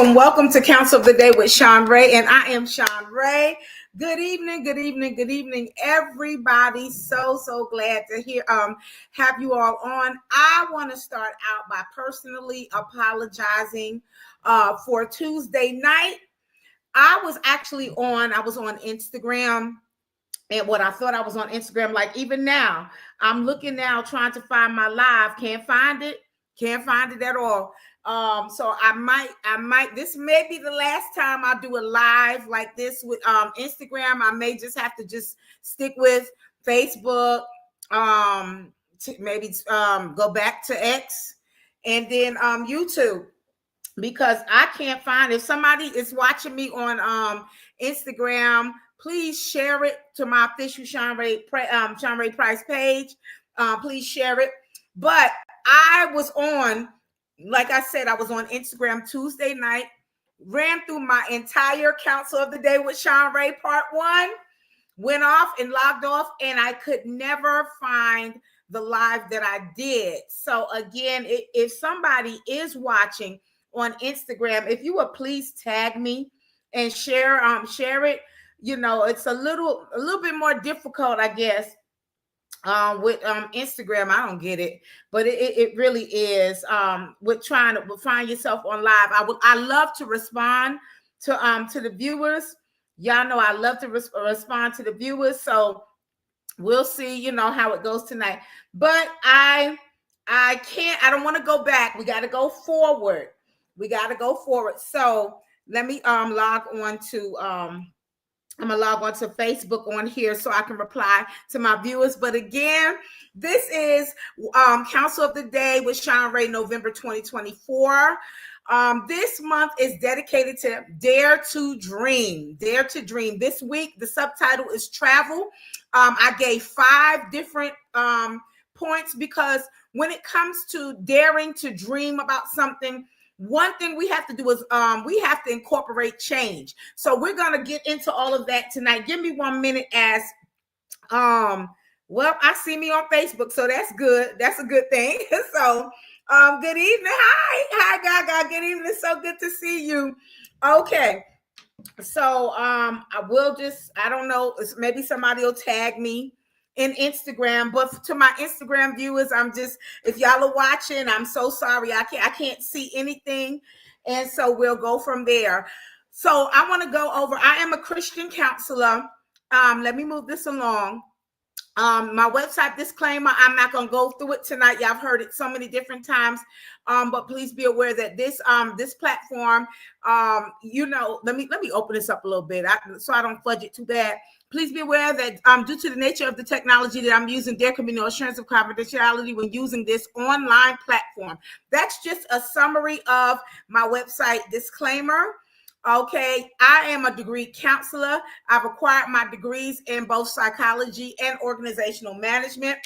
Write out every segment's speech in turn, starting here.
And welcome to Counsel of the Day with Shanrae, and I am Shanrae. Good evening, everybody. So glad to have you all on. I want to start out by personally apologizing for Tuesday night. I was on Instagram, and what I thought I was on Instagram, like even now, I'm looking now trying to find my live, can't find it at all. So I might, this may be the last time I do a live like this with Instagram. I may just have to just stick with Facebook, maybe go back to X, and then YouTube, because I can't find. If somebody is watching me on Instagram, please share it to my official Shanrae Price page. Please share it. But I was on, like I said, I was on Instagram Tuesday night, ran through my entire Counsel of the Day with Shanrae Part 1, went off and logged off, and I could never find the live that I did. So again, if somebody is watching on Instagram, if you would please tag me and share it. You know, it's a little bit more difficult, I guess, with Instagram. I don't get it, but it really is with trying to find yourself on live. I love to respond to the viewers. Y'all know I love to respond to the viewers, so we'll see, you know, how it goes tonight. But I don't want to go back. We got to go forward. So let me log on to I'm gonna log on to Facebook on here so I can reply to my viewers. But again, this is Counsel of the Day with Shanrae, November 2024. This month is dedicated to Dare to Dream. Dare to Dream. This week, the subtitle is Travel. I gave 5 different points, because when it comes to daring to dream about something, one thing we have to do is we have to incorporate change. So we're going to get into all of that tonight. Give me 1 minute as well, I see me on Facebook, so that's good. That's a good thing. So good evening. Hi Gaga. Good evening. So good to see you. Okay. So I will just, I don't know, maybe somebody will tag me in Instagram, but to my Instagram viewers, if y'all are watching, I'm so sorry. I can't see anything. And so we'll go from there. So I want to go over, I am a Christian counselor. Let me move this along. My website disclaimer, I'm not going to go through it tonight. Y'all have heard it so many different times. But please be aware that this platform, you know, let me open this up a little bit so I don't fudge it too bad. Please be aware that due to the nature of the technology that I'm using, there can be no assurance of confidentiality when using this online platform. That's just a summary of my website disclaimer. Okay, I am a degree counselor. I've acquired my degrees in both psychology and organizational management.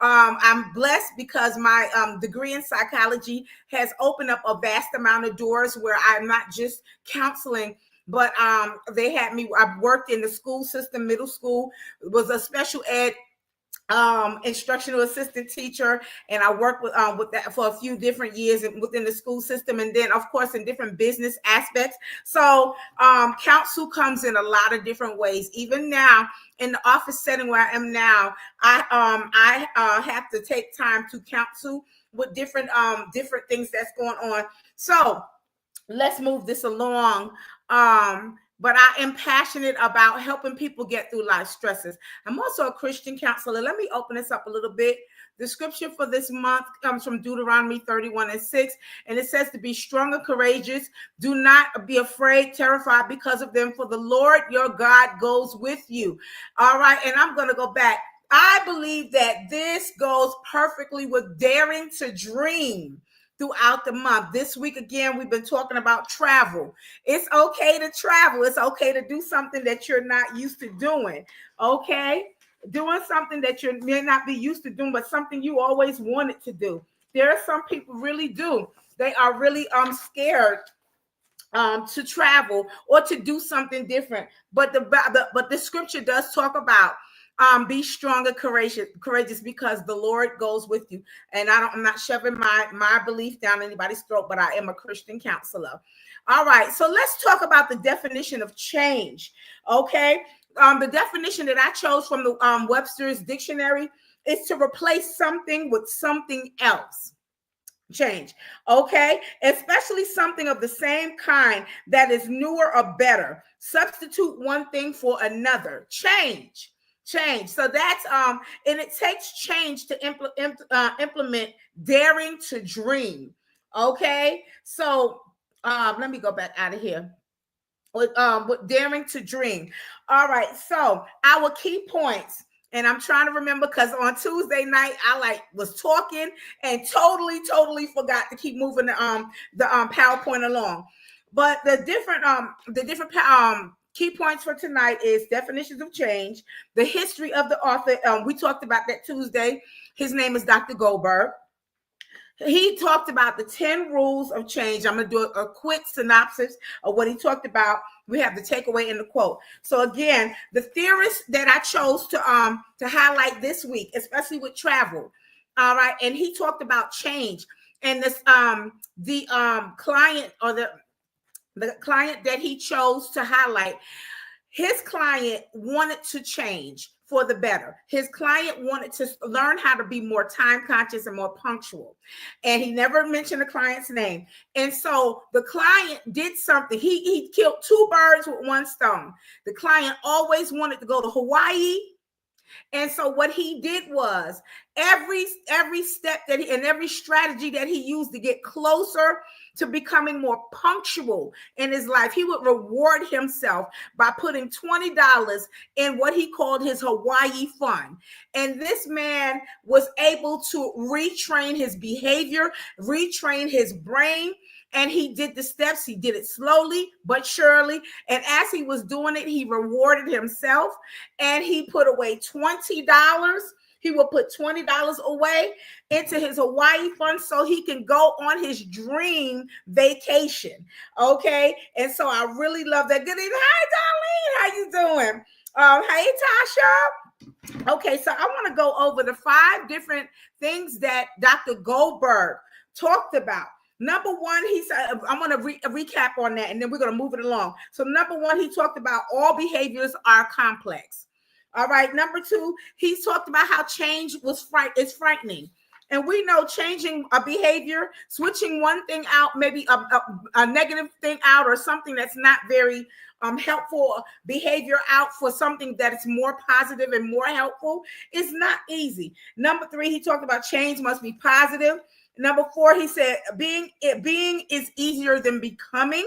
I'm blessed because my degree in psychology has opened up a vast amount of doors where I'm not just counseling, but they had me, I've worked in the school system, middle school, was a special ed instructional assistant teacher, and I worked with that for a few different years within the school system, and then of course in different business aspects. So counsel comes in a lot of different ways. Even now in the office setting where I am now, I have to take time to counsel with different things that's going on. So let's move this along. But I am passionate about helping people get through life stresses. I'm also a Christian counselor. Let me open this up a little bit. The scripture for this month comes from Deuteronomy 31:6, and it says to be strong and courageous. Do not be afraid, terrified because of them, for the Lord your God goes with you. All right, and I'm going to go back. I believe that this goes perfectly with daring to dream throughout the month. This week, again, we've been talking about travel. It's okay to travel. It's okay to do something that you're not used to doing. Okay? Doing something that you may not be used to doing, but something you always wanted to do. There are some people really do. They are really scared to travel or to do something different. But the scripture does talk about be strong and courageous because the Lord goes with you. And I'm not shoving my belief down anybody's throat, but I am a Christian counselor. All right, so let's talk about the definition of change. Okay, the definition that I chose from the Webster's dictionary is to replace something with something else. Change. Okay, especially something of the same kind that is newer or better. Substitute one thing for another. Change. So that's and it takes change to implement daring to dream. Okay, so let me go back out of here with daring to dream. All right, so our key points, and I'm trying to remember because on Tuesday night I was talking and totally forgot to keep moving the PowerPoint along. But the different key points for tonight is definitions of change, the history of the author. We talked about that Tuesday. His name is Dr. Goldberg. He talked about the 10 rules of change. I'm going to do a quick synopsis of what he talked about. We have the takeaway in the quote. So again, the theorist that I chose to highlight this week, especially with travel. All right. And he talked about change. And this the client or the client that he chose to highlight, his client wanted to change for the better. His client wanted to learn how to be more time conscious and more punctual. And he never mentioned the client's name. And so the client did something. He killed two birds with one stone. The client always wanted to go to Hawaii. And so what he did was every step that and every strategy that he used to get closer to becoming more punctual in his life, he would reward himself by putting $20 in what he called his Hawaii fund. And this man was able to retrain his behavior, retrain his brain. And he did the steps. He did it slowly but surely. And as he was doing it, he rewarded himself. And he put away $20. He will put $20 away into his Hawaii fund so he can go on his dream vacation. Okay. And so I really love that. Good evening. Hi, Darlene. How you doing? Hey, Tasha. Okay. So I want to go over the 5 different things that Dr. Goldberg talked about. Number one, he said, I'm going to recap on that, and then we're going to move it along. So number one, he talked about all behaviors are complex. All right. Number 2, he talked about how change is frightening. And we know changing a behavior, switching one thing out, maybe a negative thing out or something that's not very helpful behavior out for something that is more positive and more helpful is not easy. Number 3, he talked about change must be positive. Number 4, he said being is easier than becoming.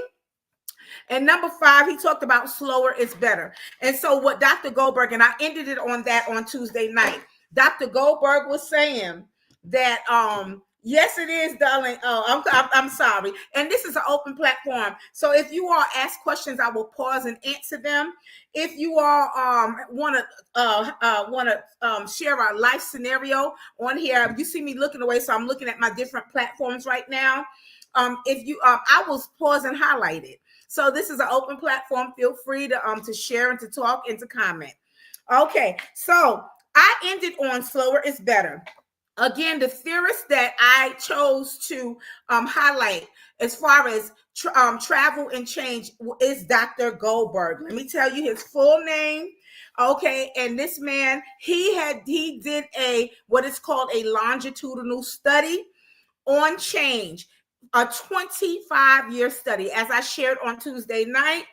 And number 5, he talked about slower is better. And so what Dr. Goldberg, and I ended it on that on Tuesday night, Dr. Goldberg was saying that yes, it is, darling. Oh, I'm sorry. And this is an open platform. So if you all ask questions, I will pause and answer them. If you all want to share our life scenario on here, you see me looking away, so I'm looking at my different platforms right now. If you, I will pause and highlight it. So this is an open platform. Feel free to share and to talk and to comment. Okay, so I ended on slower is better. Again, the theorist that I chose to highlight as far as travel and change is Dr. Goldberg. Let me tell you his full name. Okay, and this man, he did a what is called a longitudinal study on change, a 25-year study. As I shared on Tuesday night,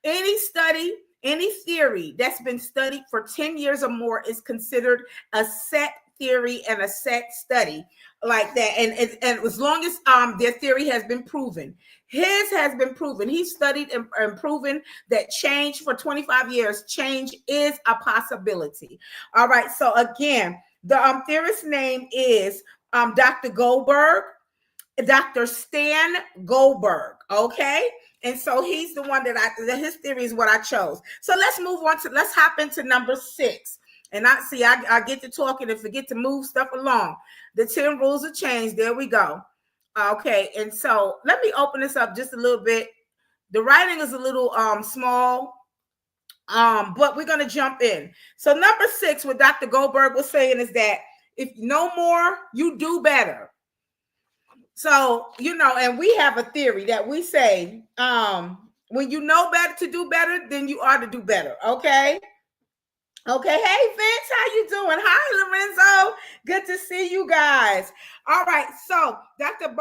any study, any theory that's been studied for 10 years or more is considered a set theory and a set study like that. And as long as their theory has been proven, his has been proven. He studied and proven that change for 25 years, change is a possibility. All right. So again, the theorist's name is Dr. Goldberg. Dr. Stan Goldberg, okay? And so he's the one that his theory is what I chose. So let's hop into number 6. And I get to talking and forget to move stuff along. The 10 rules of change, there we go. Okay, and so let me open this up just a little bit. The writing is a little small, but we're gonna jump in. So number 6, what Dr. Goldberg was saying is that if no more, you do better. So, and we have a theory that we say, when you know better to do better, then you ought to do better. Okay. Okay. Hey, Vince, how you doing? Hi, Lorenzo. Good to see you guys. All right. So Dr.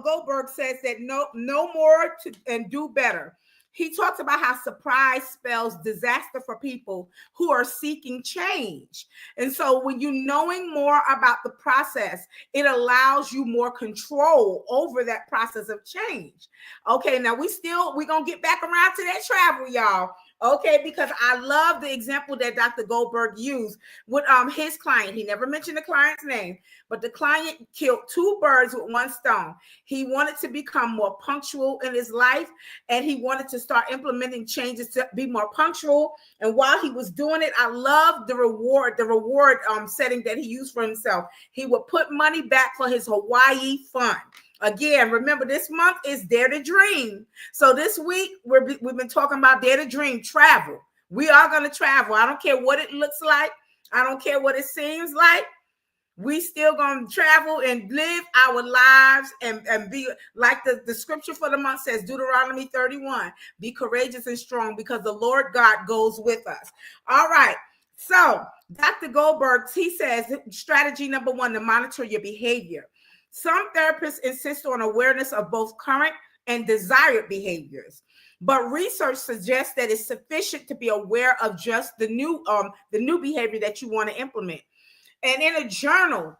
Goldberg says that no more and do better. He talks about how surprise spells disaster for people who are seeking change. And so when you're knowing more about the process, it allows you more control over that process of change. Okay, now we're going to get back around to that travel, y'all. Okay, because I love the example that Dr. Goldberg used with his client. He never mentioned the client's name, but the client killed 2 birds with 1 stone. He wanted to become more punctual in his life, and he wanted to start implementing changes to be more punctual. And while he was doing it, I love the reward setting that he used for himself. He would put money back for his Hawaii fund. Again, remember, this month is Dare to Dream. So this week, we've been talking about Dare to Dream, travel. We are going to travel. I don't care what it looks like. I don't care what it seems like. We still going to travel and live our lives and be like the scripture for the month says, Deuteronomy 31, be courageous and strong because the Lord God goes with us. All right. So Dr. Goldberg, he says strategy number 1, to monitor your behavior. Some therapists insist on awareness of both current and desired behaviors, but research suggests that it's sufficient to be aware of just the new behavior that you want to implement. And in a journal,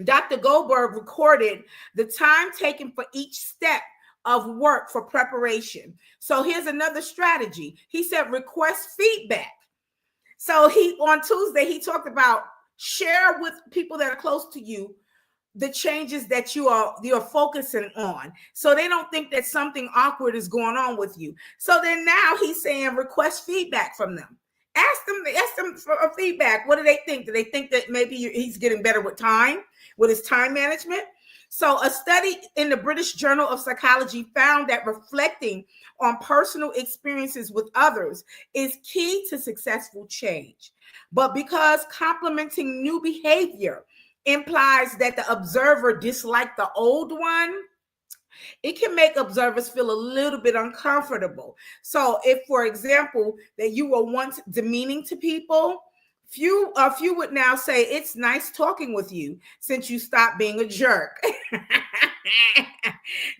Dr. Goldberg recorded the time taken for each step of work for preparation. So here's another strategy. He said, request feedback. So on Tuesday, he talked about share with people that are close to you the changes that you're focusing on, so they don't think that something awkward is going on with you. So then now he's saying request feedback from them. Ask them for feedback. What do they think? Do they think that maybe he's getting better with his time management? So a study in the British Journal of Psychology found that reflecting on personal experiences with others is key to successful change. But because complimenting new behavior implies that the observer disliked the old one, it can make observers feel a little bit uncomfortable. So if, for example, that you were once demeaning to people, a few would now say, it's nice talking with you since you stopped being a jerk.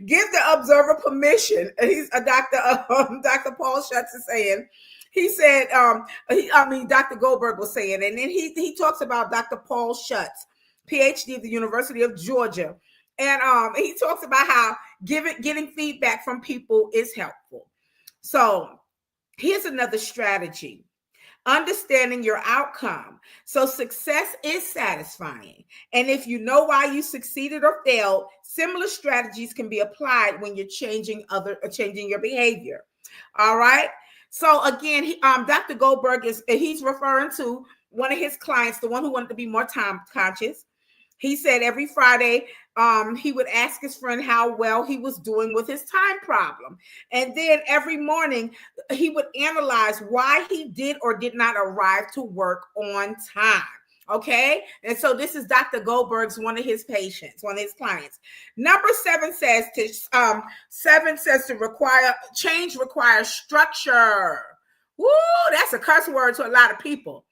Give the observer permission. He's a Dr. Paul Schutz is saying. He said, Dr. Goldberg was saying, and then he talks about Dr. Paul Schutz, PhD at the University of Georgia. And he talks about how getting feedback from people is helpful. So here's another strategy. Understanding your outcome. So success is satisfying. And if you know why you succeeded or failed, similar strategies can be applied when you're changing your behavior. All right. So again, Dr. Goldberg he's referring to one of his clients, the one who wanted to be more time conscious. He said every Friday, he would ask his friend how well he was doing with his time problem. And then every morning, he would analyze why he did or did not arrive to work on time. Okay. And so this is Dr. Goldberg's one of his patients, one of his clients. Number 7 says to require change requires structure. Woo, that's a cuss word to a lot of people.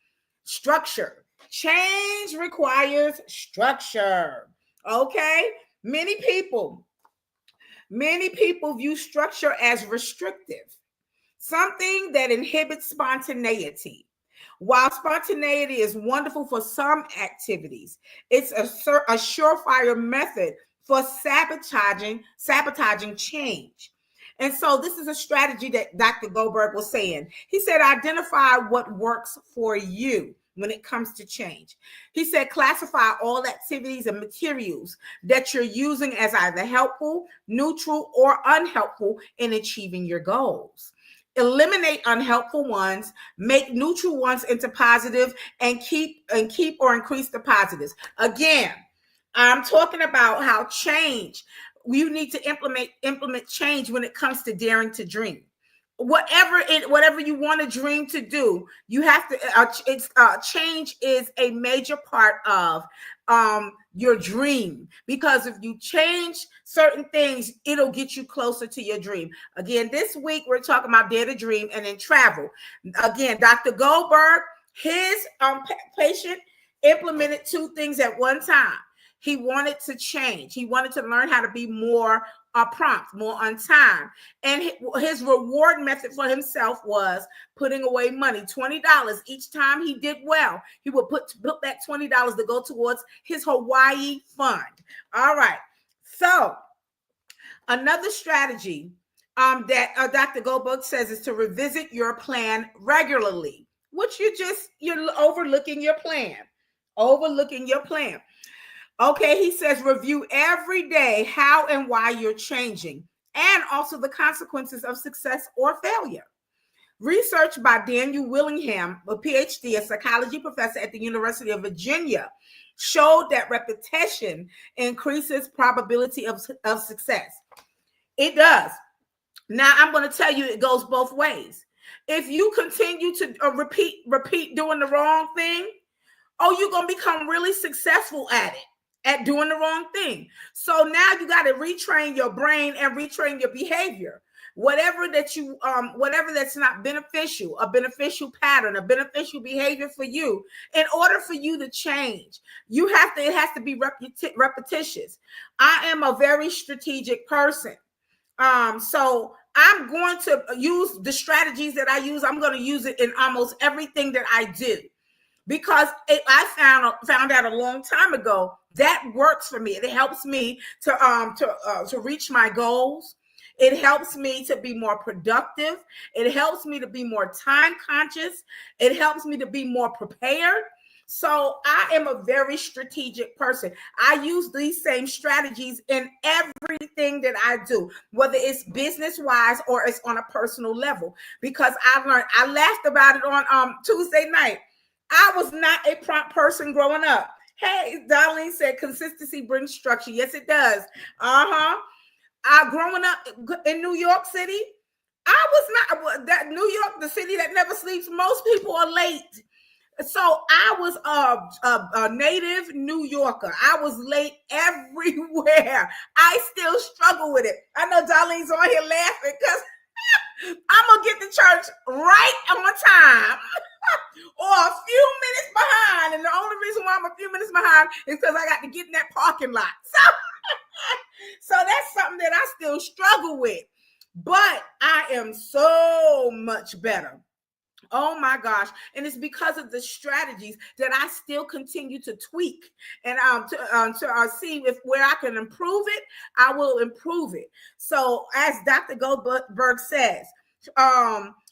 Structure. Change requires structure. Okay. Many people view structure as restrictive, something that inhibits spontaneity. While spontaneity is wonderful for some activities, it's a surefire method for sabotaging change. And so this is a strategy that Dr. Goldberg was saying. He said, identify what works for you when it comes to change. He said, classify all activities and materials that you're using as either helpful, neutral, or unhelpful in achieving your goals. Eliminate unhelpful ones, make neutral ones into positive, and keep or increase the positives. Again, I'm talking about how change, you need to implement change when it comes to daring to dream. Whatever you want to dream to do, you have to change is a major part of your dream, because if you change certain things, it'll get you closer to your dream. Again, this week we're talking about dare to dream and then travel. Again, Dr. Goldberg, his patient implemented 2 things at one time. He wanted to change. He wanted to learn how to be more prompt, more on time. And his reward method for himself was putting away money, $20. Each time he did well, he would put that $20 to go towards his Hawaii fund. All right. So another strategy that Dr. Goldberg says is to revisit your plan regularly, which you're overlooking your plan. Okay, he says review every day how and why you're changing, and also the consequences of success or failure. Research by Daniel Willingham, a PhD, a psychology professor at the University of Virginia, showed that repetition increases probability of success. It does. Now, I'm going to tell you, it goes both ways. If you continue to repeat doing the wrong thing, you're going to become really successful at doing the wrong thing. So now you got to retrain your brain and retrain your behavior. Whatever that's not beneficial, a beneficial pattern, a beneficial behavior for you, in order for you to change, it has to be repetitious. I am a very strategic person. So I'm going to use the strategies that I use. I'm going to use it in almost everything that I do, because I found out a long time ago that works for me. It helps me to reach my goals. It helps me to be more productive. It helps me to be more time conscious. It helps me to be more prepared. So I am a very strategic person. I use these same strategies in everything that I do, whether it's business-wise or it's on a personal level, because I learned. I laughed about it on Tuesday night. I was not a prompt person growing up. Hey, Darlene said consistency brings structure. Yes, it does. Growing up in New York City, I was not New York, the city that never sleeps. Most people are late. So I was a native New Yorker. I was late everywhere. I still struggle with it. I know Darlene's on here laughing because I'm going to get to church right on time or a few minutes behind. And the only reason why I'm a few minutes behind is because I got to get in that parking lot. So that's something that I still struggle with. But I am so much better. Oh my gosh. And it's because of the strategies that I still continue to tweak and to see where I can improve it, I will improve it. So as Dr. Goldberg says,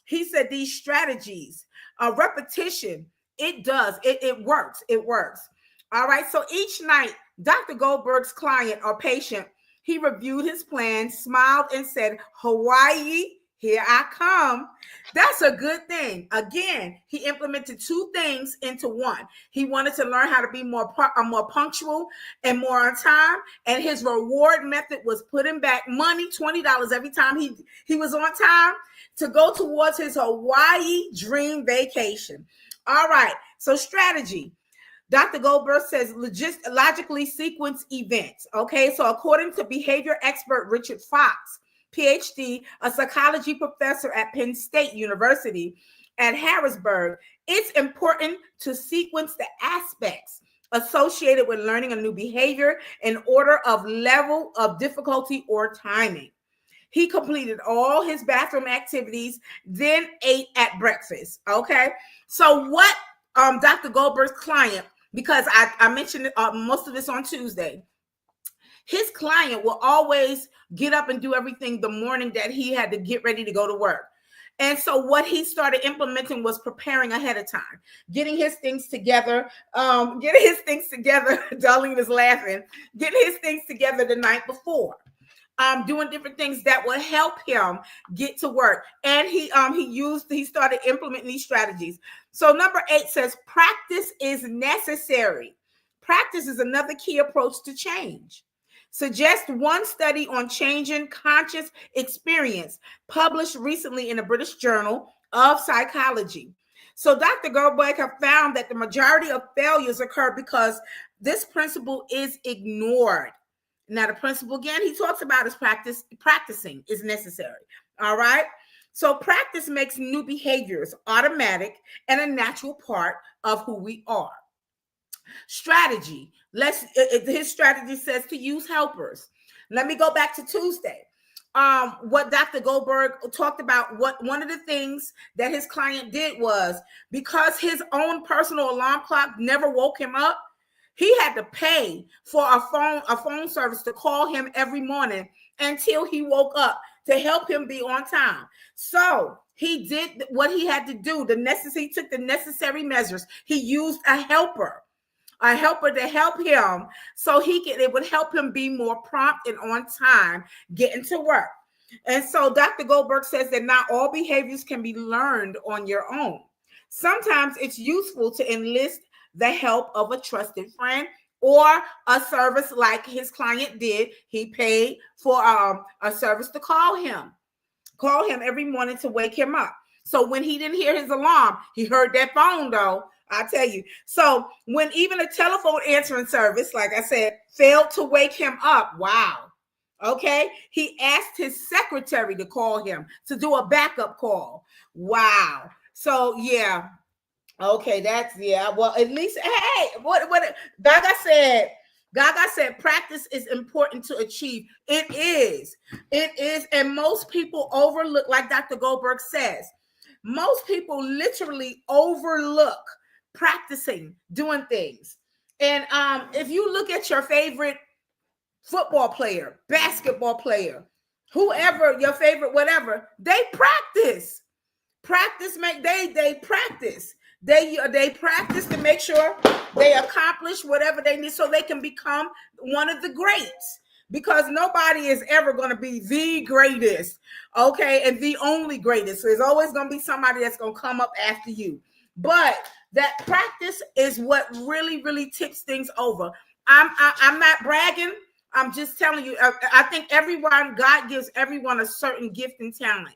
he said these strategies, repetition, it does. It works. It works. All right. So each night, Dr. Goldberg's client or patient, he reviewed his plan, smiled, and said, Hawaii, here I come. That's a good thing. Again, he implemented 2 things into one. He wanted to learn how to be more punctual and more on time. And his reward method was putting back money, $20 every time he was on time, to go towards his Hawaii dream vacation. All right. So strategy. Dr. Goldberg says logically sequence events. Okay, so according to behavior expert Richard Fox, PhD, a psychology professor at Penn State University at Harrisburg, it's important to sequence the aspects associated with learning a new behavior in order of level of difficulty or timing. He completed all his bathroom activities, then ate at breakfast. Okay, so what Dr. Goldberg's client, because I mentioned most of this on Tuesday, his client will always get up and do everything the morning that he had to get ready to go to work. And so what he started implementing was preparing ahead of time, getting his things together. Darlene is laughing. Getting his things together the night before. Doing different things that would help him get to work. And he started implementing these strategies. So number 8 says practice is necessary. Practice is another key approach to change. Suggest one study on changing conscious experience published recently in the British Journal of Psychology. So Dr. Goldberg have found that the majority of failures occur because this principle is ignored. Now, the principle, again, he talks about is practicing is necessary. All right. So practice makes new behaviors automatic and a natural part of who we are. Strategy. His strategy says to use helpers. Let me go back to Tuesday. What Dr. Goldberg talked about, one of the things that his client did was, because his own personal alarm clock never woke him up, he had to pay for a phone service to call him every morning until he woke up to help him be on time. So he did what he had to do. He took the necessary measures. He used a helper to help him so it would help him be more prompt and on time getting to work. And so Dr. Goldberg says that not all behaviors can be learned on your own. Sometimes it's useful to enlist the help of a trusted friend or a service like his client did. He paid for a service to call him every morning to wake him up. So when he didn't hear his alarm, he heard that phone though. I tell you. So when even a telephone answering service, like I said, failed to wake him up, wow. Okay. He asked his secretary to call him to do a backup call. Wow. So yeah. Okay. Well, at least, hey, what Gaga said practice is important to achieve. It is. And most people overlook, like Dr. Goldberg says, most people literally overlook practicing, doing things. And if you look at your favorite football player, basketball player, whoever, your favorite, whatever, they practice. They practice. They practice to make sure they accomplish whatever they need so they can become one of the greats. Because nobody is ever going to be the greatest, okay, and the only greatest. So there's always going to be somebody that's going to come up after you. But that practice is what really, really tips things over. I'm not bragging. I'm just telling you. I think God gives everyone a certain gift and talent.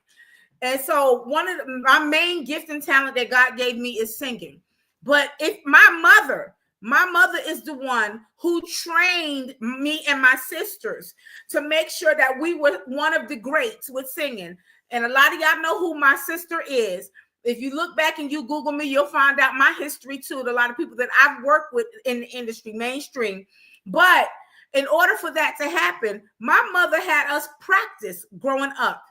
And so my main gift and talent that God gave me is singing. But if my mother is the one who trained me and my sisters to make sure that we were one of the greats with singing. And a lot of y'all know who my sister is. If you look back and you Google me, you'll find out my history too. A lot of people that I've worked with in the industry, mainstream. But in order for that to happen, my mother had us practice growing up.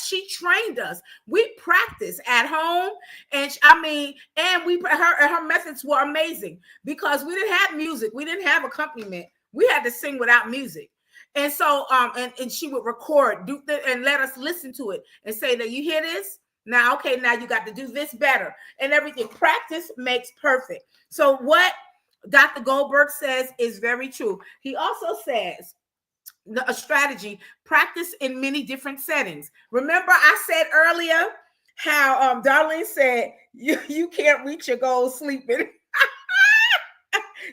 She trained us. We practiced at home. And her methods were amazing because we didn't have music. We didn't have accompaniment. We had to sing without music. And so, and she would record and let us listen to it and say that you hear this? Now you got to do this better and everything. Practice makes perfect. So what Dr. Goldberg says is very true. He also says, a strategy, practice in many different settings. Remember I said earlier how Darlene said you can't reach your goals sleeping.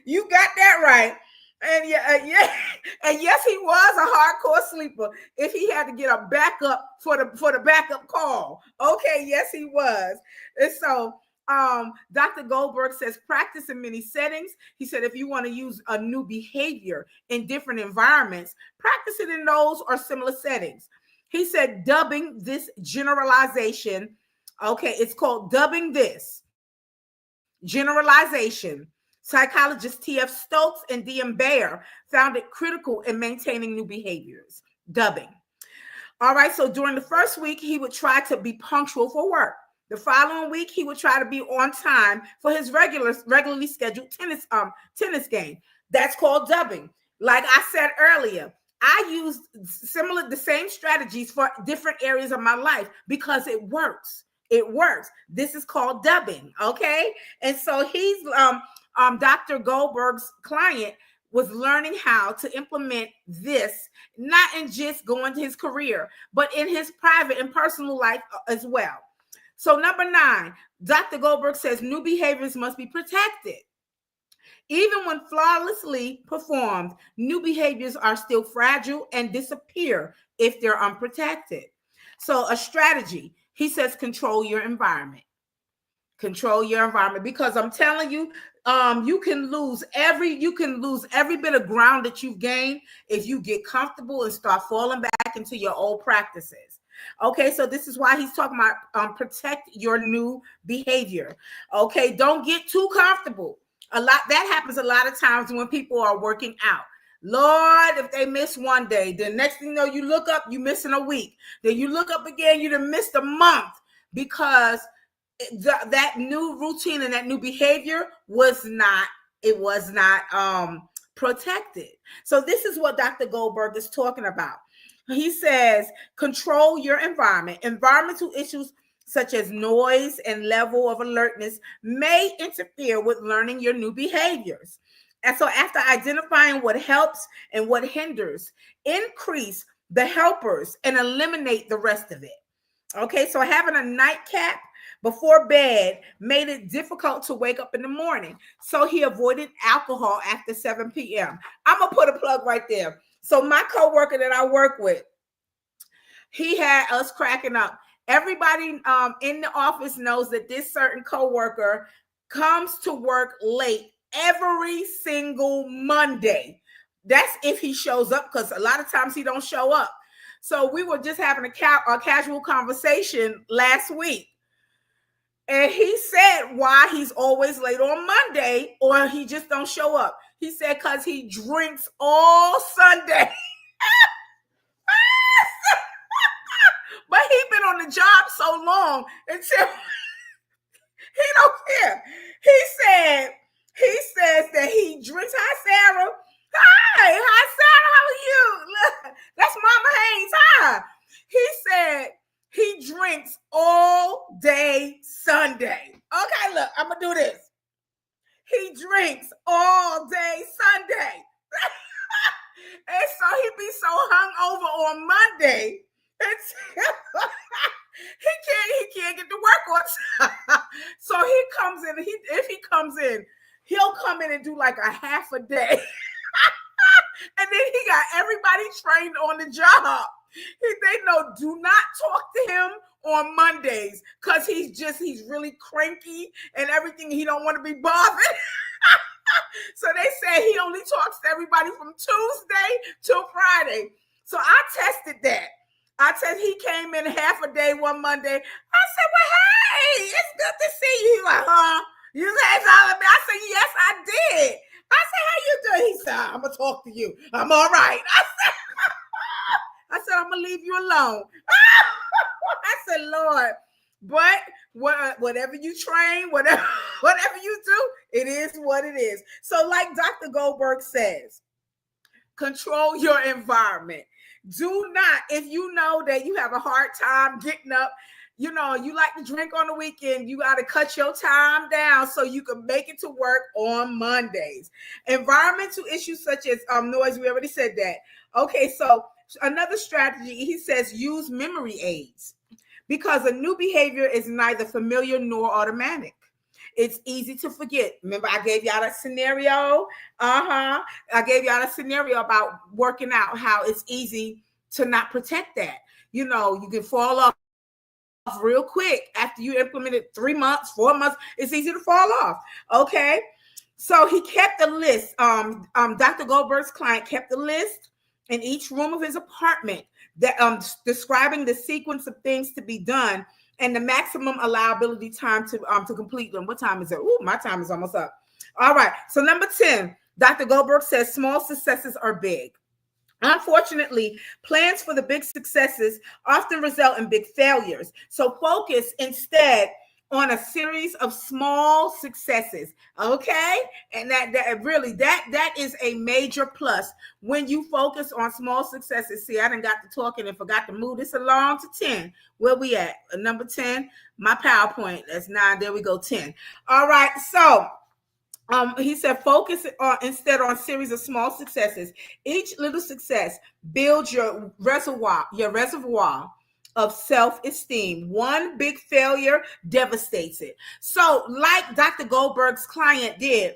You got that right. And and yes, he was a hardcore sleeper if he had to get a backup for the backup call. Okay, yes, he was. And so Dr. Goldberg says practice in many settings. He said if you want to use a new behavior in different environments, practice it in those or similar settings. He said dubbing this generalization. Okay, it's called dubbing this generalization. Psychologists T.F. Stokes and D.M. Bayer found it critical in maintaining new behaviors. Dubbing. All right, so during the first week, he would try to be punctual for work. The following week, he would try to be on time for his regularly scheduled tennis game. That's called dubbing. Like I said earlier, I used the same strategies for different areas of my life because it works. It works. This is called dubbing, okay? And so he's Dr. Goldberg's client was learning how to implement this, not in just going to his career, but in his private and personal life as well. So number 9, Dr. Goldberg says new behaviors must be protected. Even when flawlessly performed, new behaviors are still fragile and disappear if they're unprotected. So a strategy, he says, control your environment. Control your environment, because I'm telling you, you can lose every bit of ground that you've gained if you get comfortable and start falling back into your old practices. Okay, so this is why he's talking about protect your new behavior. Okay, don't get too comfortable. That happens a lot of times when people are working out. Lord, if they miss one day, the next thing you know, you look up, you missing a week. Then you look up again, you done missed a month because that new routine and that new behavior was not protected. So this is what Dr. Goldberg is talking about. He says, control your environment. Environmental issues such as noise and level of alertness may interfere with learning your new behaviors. And so after identifying what helps and what hinders, increase the helpers and eliminate the rest of it. Okay, so having a nightcap before bed made it difficult to wake up in the morning. So he avoided alcohol after 7 p.m. I'm going to put a plug right there. So my coworker that I work with, he had us cracking up. Everybody in the office knows that this certain coworker comes to work late every single Monday. That's if he shows up, because a lot of times he don't show up. So we were just having a casual conversation last week. And he said why he's always late on Monday, or he just don't show up. He said because he drinks all Sunday. But he's been on the job so long until he don't care. He says that he drinks. Hi, Sarah. Hi, Sarah. How are you? Look, that's Mama Haynes. Hi. He said he drinks all day Sunday. Okay, look, I'm gonna do this. He drinks all day Sunday. And so he be so hungover on Monday. He can't get to work on time. So he comes in. If he comes in, he'll come in and do like a half a day. And then he got everybody trained on the job. They know do not talk to him on Mondays because he's really cranky and everything. He don't want to be bothered. So they say he only talks to everybody from Tuesday till Friday. So I tested that. He came in half a day one Monday. I said, well, hey, it's good to see you. He's like, huh? You said it's all about me? I said, yes, I did. I said, how you doing? He said, I'm going to talk to you. I'm all right. I said, I'm going to leave you alone. I said, Lord, but whatever you train, whatever you do, it is what it is. So like Dr. Goldberg says, control your environment. Do not, if you know that you have a hard time getting up, you like to drink on the weekend, you got to cut your time down so you can make it to work on Mondays. Environmental issues such as noise, we already said that. Okay, so another strategy, he says, use memory aids, because a new behavior is neither familiar nor automatic. It's easy to forget. Remember, I gave y'all that scenario. I gave y'all a scenario about working out, how it's easy to not protect that. You can fall off real quick. After you implement it 3 months, 4 months, it's easy to fall off. Okay. So he kept a list. Dr. Goldberg's client kept a list in each room of his apartment that describing the sequence of things to be done and the maximum allowability time to complete them. What time is it? Ooh, my time is almost up. All right. So number 10, Dr. Goldberg says small successes are big. Unfortunately, plans for the big successes often result in big failures. So focus instead on a series of small successes. Okay. And that is a major plus when you focus on small successes. See, I done got to talking and forgot to move this along to 10. Where we at? Number 10, my PowerPoint. That's 9. There we go. 10. All right. So he said, focus instead on series of small successes. Each little success builds your reservoir of self-esteem. One big failure devastates it. So like Dr. Goldberg's client did,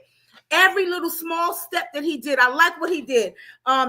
every little small step that he did, I like what he did.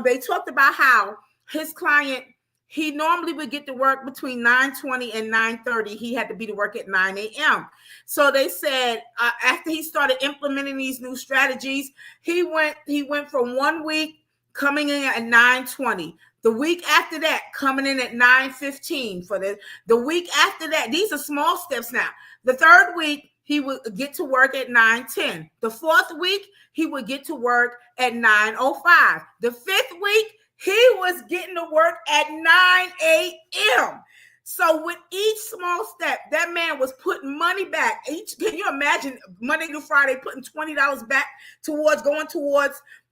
They talked about how his client, he normally would get to work between 9:20 and 9:30. He had to be to work at 9 a.m. So they said after he started implementing these new strategies, he went from 1 week coming in at 9:20. The week after that, coming in at 9:15 for the week after that. These are small steps now. The third week, he would get to work at 9:10. The fourth week, he would get to work at 9:05. The fifth week, he was getting to work at 9 a.m. So with each small step, that man was putting money back. Can you imagine Monday to Friday putting $20 back towards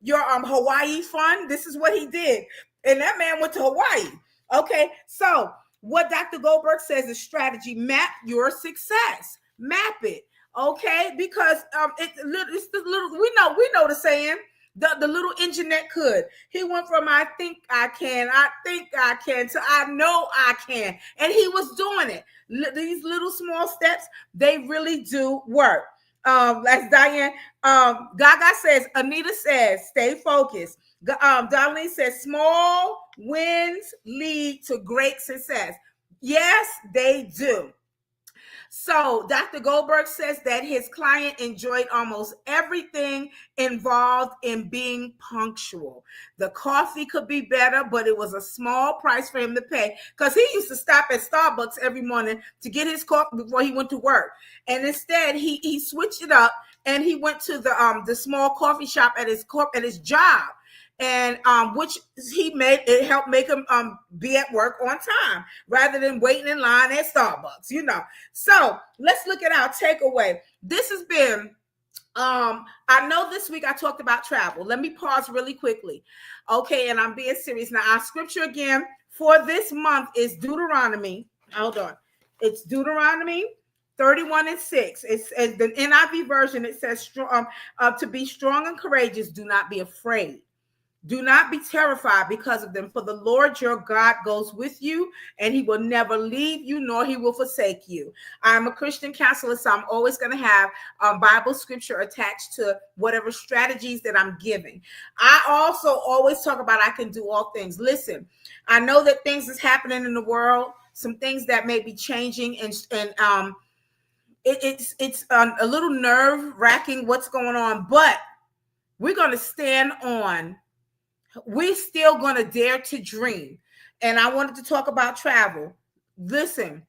your Hawaii fund? This is what he did. And that man went to Hawaii. Okay, so what Dr. Goldberg says is strategy. Map your success. Map it. Okay, because it's the little, we know the saying. The little engine that could. He went from I think I can to I know I can. And he was doing it. These little small steps, they really do work. As Diane, Gaga says, Anita says, stay focused. Darlene says, small wins lead to great success. Yes, they do. So Dr. Goldberg says that his client enjoyed almost everything involved in being punctual. The coffee could be better, but it was a small price for him to pay because he used to stop at Starbucks every morning to get his coffee before he went to work. And instead, he switched it up and he went to the small coffee shop at his job. And which it helped make him be at work on time rather than waiting in line at Starbucks, So let's look at our takeaway. This has been, I know this week I talked about travel. Let me pause really quickly. Okay, and I'm being serious. Now, our scripture again for this month is Deuteronomy. Hold on. It's Deuteronomy 31:6. It's the NIV version. It says, to be strong and courageous, do not be afraid. Do not be terrified because of them, for the Lord your God goes with you, and he will never leave you, nor he will forsake you. I'm a Christian counselor, so I'm always going to have Bible scripture attached to whatever strategies that I'm giving. I also always talk about I can do all things. Listen, I know that things is happening in the world, some things that may be changing, and it's a little nerve-wracking what's going on, but we're going to stand on. We're still going to dare to dream. And I wanted to talk about travel. Listen,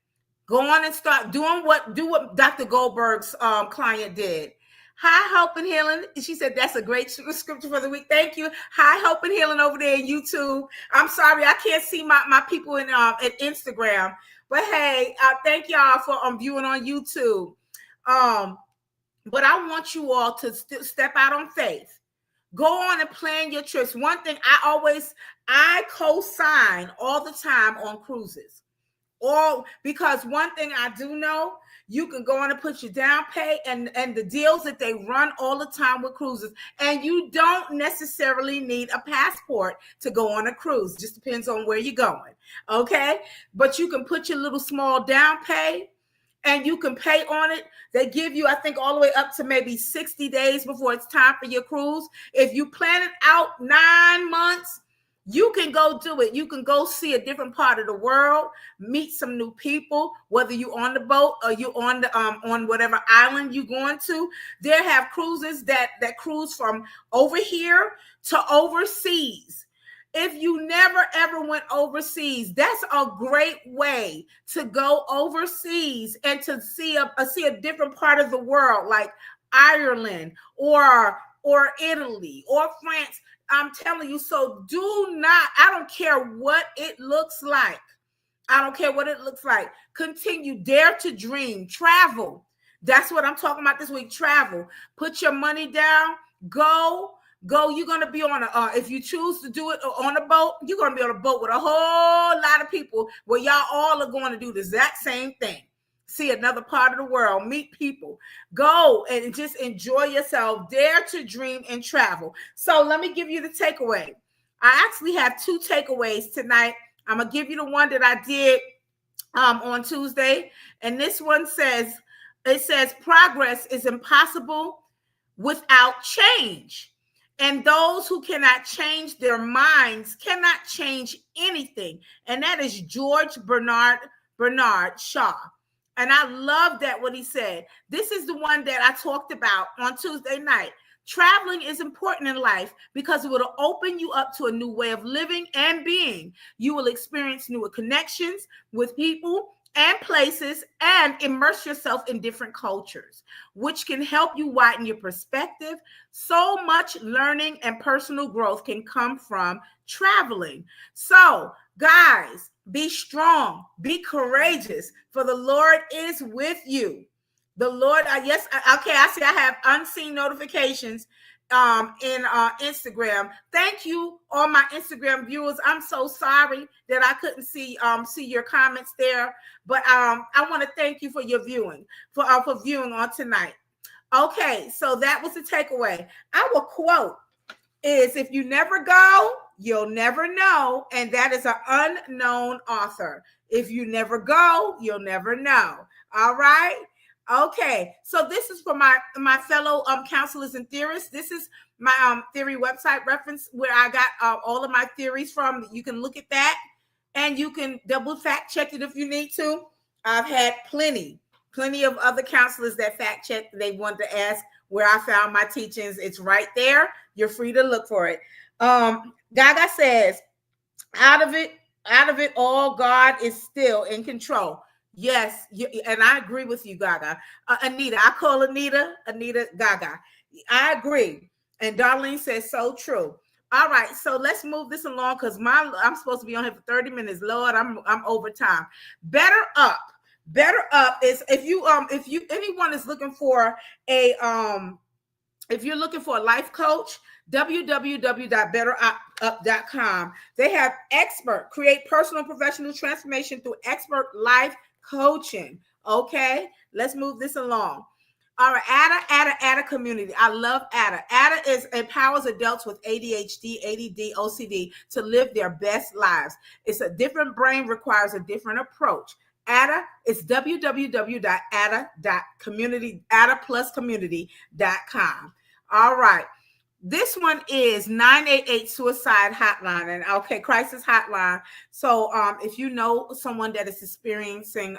go on and start do what Dr. Goldberg's client did. Hi, Hope and Healing. She said that's a great scripture for the week. Thank you. Hi, Hope and Healing over there in YouTube. I'm sorry I can't see my people in at Instagram, but hey, thank y'all for viewing on YouTube. But I want you all to step out on faith. Go on and plan your trips. One thing I co-sign all the time on cruises. Because one thing I do know, you can go on and put your down pay and the deals that they run all the time with cruises. And you don't necessarily need a passport to go on a cruise. Just depends on where you're going. Okay. But you can put your little small down pay and you can pay on it. They give you, I think, all the way up to maybe 60 days before it's time for your cruise. If you plan it out 9 months, You can go do it. You can go see a different part of the world, meet some new people, whether you on the boat or you on the on whatever island you going to. There have cruises that cruise from over here to overseas. If you never ever went overseas, that's a great way to go overseas and to see a different part of the world, like Ireland or Italy or France. I'm telling you, so do not, I don't care what it looks like. I don't care what it looks like. Continue, dare to dream, travel. That's what I'm talking about this week, travel. Put your money down, go. You're going to be on if you choose to do it on a boat, you're going to be on a boat with a whole lot of people where y'all all are going to do the exact same thing. See another part of the world, meet people, go and just enjoy yourself, dare to dream and travel. So let me give you the takeaway. I actually have 2 takeaways tonight. I'm going to give you the one that I did on Tuesday. And this one says, progress is impossible without change. And those who cannot change their minds cannot change anything. And that is George Bernard Shaw. And I love that what he said. This is the one that I talked about on Tuesday night. Traveling is important in life because it will open you up to a new way of living and being. You will experience newer connections with people and places and immerse yourself in different cultures, which can help you widen your perspective. So much learning and personal growth can come from traveling. So, guys, be strong, be courageous, for the Lord is with you. The Lord, okay, I see I have unseen notifications in Instagram. Thank you, all my Instagram viewers. I'm so sorry that I couldn't see your comments there, but I want to thank you for your viewing, for viewing on tonight. Okay, so that was the takeaway. Our quote is, if you never go, you'll never know. And that is an unknown author. If you never go, you'll never know. All right. Okay. So this is for my fellow counselors and theorists. This is my theory website reference where I got all of my theories from. You can look at that and you can double fact check it if you need to. I've had plenty of other counselors that fact check. They wanted to ask where I found my teachings. It's right there. You're free to look for it. Gaga says, out of it all, God is still in control. Yes, and I agree with you, Gaga. Anita, I call Anita Gaga. I agree. And Darlene says, so true. All right, so let's move this along because I'm supposed to be on here for 30 minutes. Lord, I'm over time. Better up is if anyone is looking for if you're looking for a life coach, www.betterup.com. They have create personal and professional transformation through expert life coaching. Okay, let's move this along. All right, ADA community. I love ADA. ADA empowers adults with ADHD, ADD, OCD to live their best lives. It's a different brain, requires a different approach. ADA is www.ada.community, ADA+community.com. All right. This one is 988 suicide hotline and crisis hotline. So if you know someone that is experiencing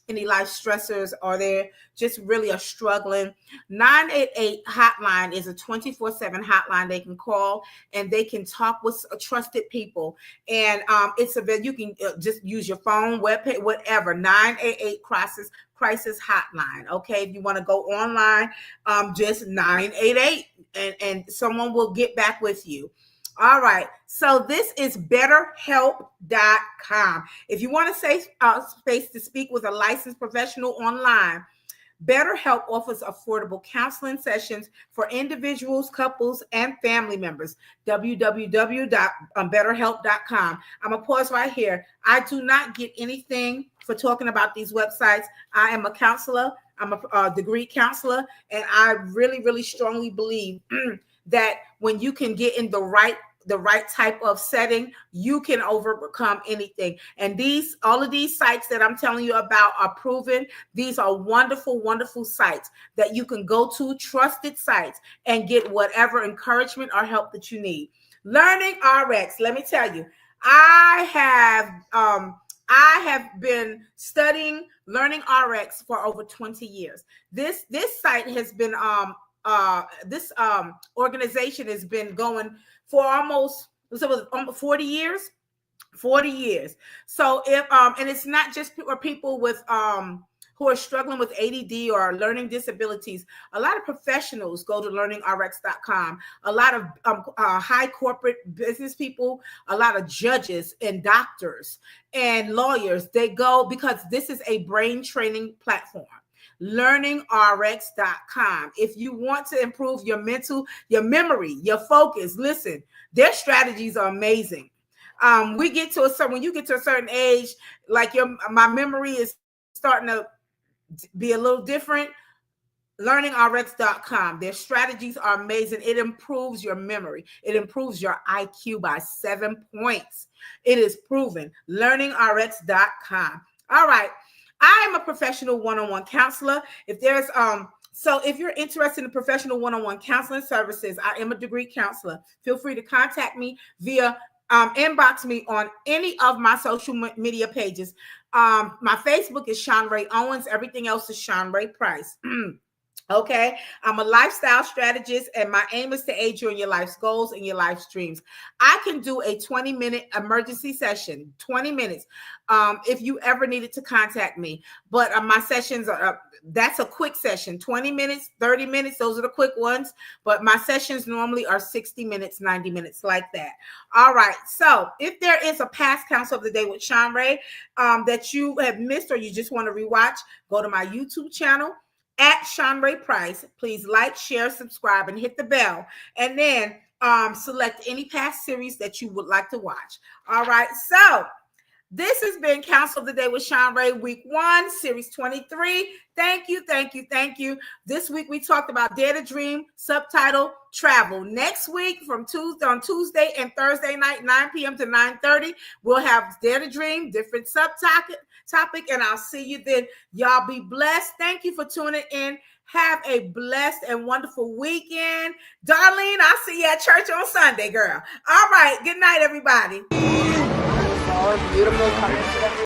any life stressors or they're just really are struggling, 988 hotline is a 24/7 hotline they can call and they can talk with trusted people. And you can just use your phone, webpage, whatever. 988 crisis hotline. Okay, if you want to go online, just 988 and someone will get back with you. All right, so this is betterhelp.com. If you want to save space to speak with a licensed professional online, BetterHelp offers affordable counseling sessions for individuals, couples, and family members. www.betterhelp.com. I'm going to pause right here. I do not get anything for talking about these websites. I am a counselor. I'm a degree counselor, and I really, really strongly believe that when you can get in the right type of setting, you can overcome anything. And all of these sites that I'm telling you about are proven. These are wonderful, wonderful sites that you can go to, trusted sites, and get whatever encouragement or help that you need. Learning RX. Let me tell you, I have been studying Learning RX for over 20 years. This site has been this organization has been going for almost 40 years. 40 years. So if and it's not just for people with who are struggling with ADD or learning disabilities. A lot of professionals go to learningrx.com. A lot of high corporate business people, a lot of judges and doctors and lawyers, they go because this is a brain training platform. Learningrx.com. If you want to improve your memory, your focus, listen, their strategies are amazing. We get to a certain, when you get to a certain age, like my memory is starting to be a little different. Learningrx.com. Their strategies are amazing. It improves your memory. It improves your IQ by 7 points. It is proven. Learningrx.com. All right. I am a professional one-on-one counselor. If there's so if you're interested in professional one-on-one counseling services, I am a degree counselor. Feel free to contact me via inbox me on any of my social media pages. My Facebook is Shanrae Owens. Everything else is Shanrae Price. Okay, I'm a lifestyle strategist, and my aim is to aid you in your life's goals and your life's dreams. I can do a 20-minute emergency session, 20 minutes, if you ever needed to contact me. But my sessions are, that's a quick session, 20 minutes, 30 minutes. Those are the quick ones. But my sessions normally are 60 minutes, 90 minutes, like that. All right. So if there is a past Counsel of the Day with Shanrae that you have missed or you just want to rewatch, go to my YouTube channel at Shanrae Price. Please like, share, subscribe, and hit the bell. And then select any past series that you would like to watch. All right. So this has been Counsel of the Day with Shanrae, week 1, series 23. Thank you, thank you, thank you. This week we talked about Dare to Dream, subtitle Travel. Next week on Tuesday and Thursday night, 9 p.m. to 9:30, we'll have Dare to Dream, different subtopic, and I'll see you then. Y'all be blessed. Thank you for tuning in. Have a blessed and wonderful weekend. Darlene, I'll see you at church on Sunday, girl. All right. Good night, everybody. Beautiful.